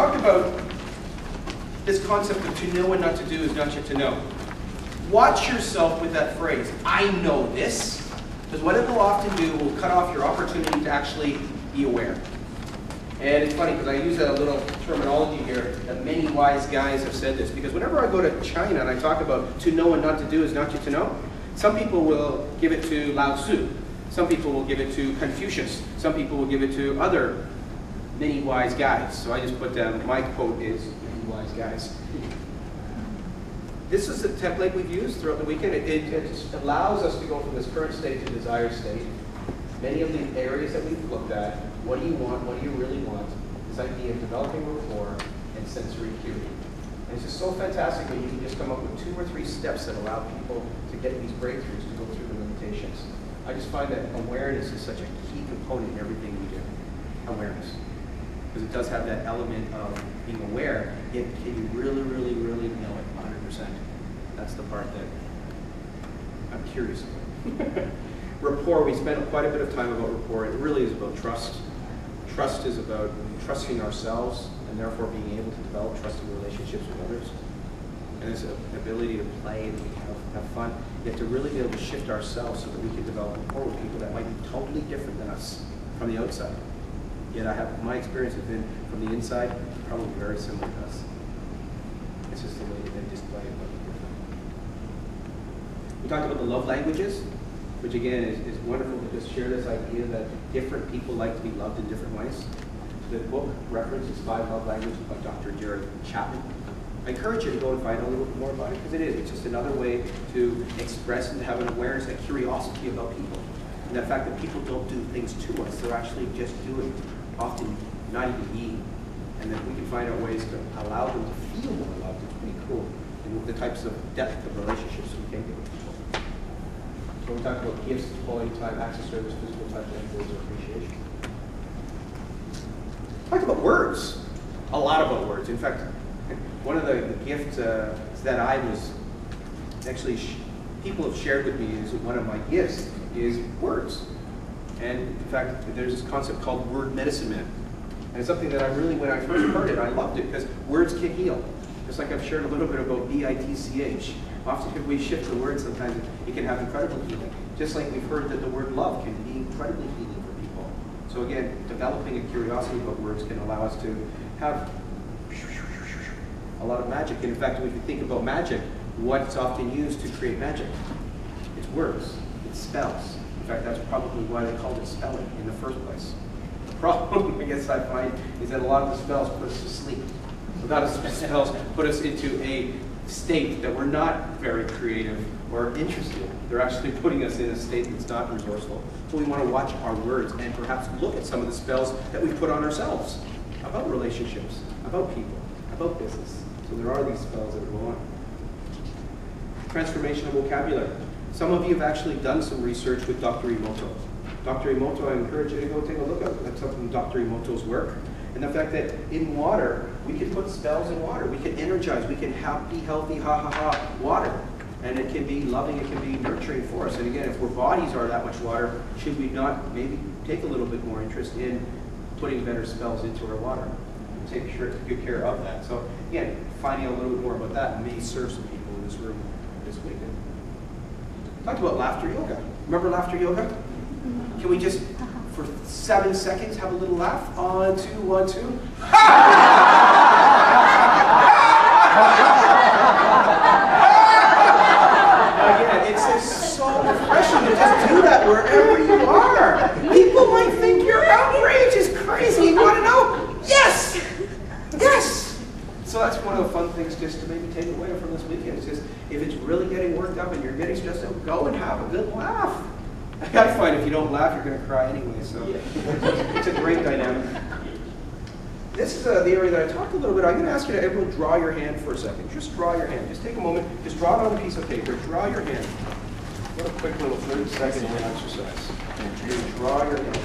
talked about this concept of to know and not to do is not yet to know. Watch yourself with that phrase, I know this, because what it will often do will cut off your opportunity to actually be aware. And it's funny because I use a little terminology here that many wise guys have said this, because whenever I go to China and I talk about to know and not to do is not yet to know, some people will give it to Lao Tzu, some people will give it to Confucius, some people will give it to other many wise guys. So I just put down, my quote is many wise guys. This is the template we've used throughout the weekend. It allows us to go from this current state to desired state. Many of the areas that we've looked at, what do you want, what do you really want, this idea of developing rapport and sensory acuity. And it's just so fantastic when you can just come up with 2 or 3 steps that allow people to get these breakthroughs to go through the limitations. I just find that awareness is such a key component in everything we do. Awareness. Because it does have that element of being aware, yet can you really, really, really know it 100%? That's the part that I'm curious about. Rapport, we spent quite a bit of time about rapport. It really is about trust. Trust is about trusting ourselves and therefore being able to develop trusting relationships with others. And it's an ability to play and have fun. You have to really be able to shift ourselves so that we can develop rapport with people that might be totally different than us from the outside. Yet my experience has been from the inside, probably very similar to us. It's just the way that they display it. We talked about the love languages, which again is wonderful to just share this idea that different people like to be loved in different ways. The book references 5 Love Languages by Dr. Jared Chapman. I encourage you to go and find out a little bit more about it, because it's just another way to express and to have an awareness, a curiosity about people. And the fact that people don't do things to us, they're actually just doing, often not even being. And that we can find out ways to allow them to feel more loved. It's pretty cool. And the types of depth of relationships we can get with people. So we talked about gifts, quality time, acts of service, physical touch, and words of appreciation. Talked about words. A lot about words. In fact, one of the gifts that I was actually, people have shared with me is one of my gifts is words. And in fact, there's this concept called word medicine man. And it's something that I really, when I first heard it, I loved it because words can heal. Just like I've shared a little bit about B-I-T-C-H. Often if we shift the word, sometimes it can have incredible healing. Just like we've heard that the word love can be incredibly healing for people. So again, developing a curiosity about words can allow us to have a lot of magic. And in fact, if you think about magic, what's often used to create magic? It's words, it's spells. In fact, that's probably why they called it spelling in the first place. The problem, I guess I find, is that a lot of the spells put us to sleep. A lot of the spells put us into a state that we're not very creative or interested. They're actually putting us in a state that's not resourceful. So we want to watch our words and perhaps look at some of the spells that we put on ourselves about relationships, about people, about business. So there are these spells that go on. Transformational vocabulary. Some of you have actually done some research with Dr. Emoto. Dr. Emoto, I encourage you to go take a look at some of Dr. Emoto's work. And the fact that in water, we can put spells in water. We can energize, we can be healthy, water. And it can be loving, it can be nurturing for us. And again, if our bodies are that much water, should we not maybe take a little bit more interest in putting better spells into our water? And take good care of that. So again, finding out a little bit more about that may serve some people in this room this weekend. Talked about laughter yoga. Remember laughter yoga? Can we just, for 7 seconds, have a little laugh? 1, 2, 1, 2. Again, it's just so refreshing to just do that wherever you are. People might think your outrage is crazy. You want to know? Yes! Yes! So that's one of the fun things just to maybe take away from this weekend. It's just, if it's really getting worked up and you're getting stressed out, go and have a good laugh. I find if you don't laugh, you're going to cry anyway, so it's a great dynamic. This is the area that I talked a little bit. I'm going to ask you to everyone draw your hand for a second. Just draw your hand. Just take a moment. Just draw it on a piece of paper. Draw your hand. What a quick little 30-second exercise. Just draw your hand.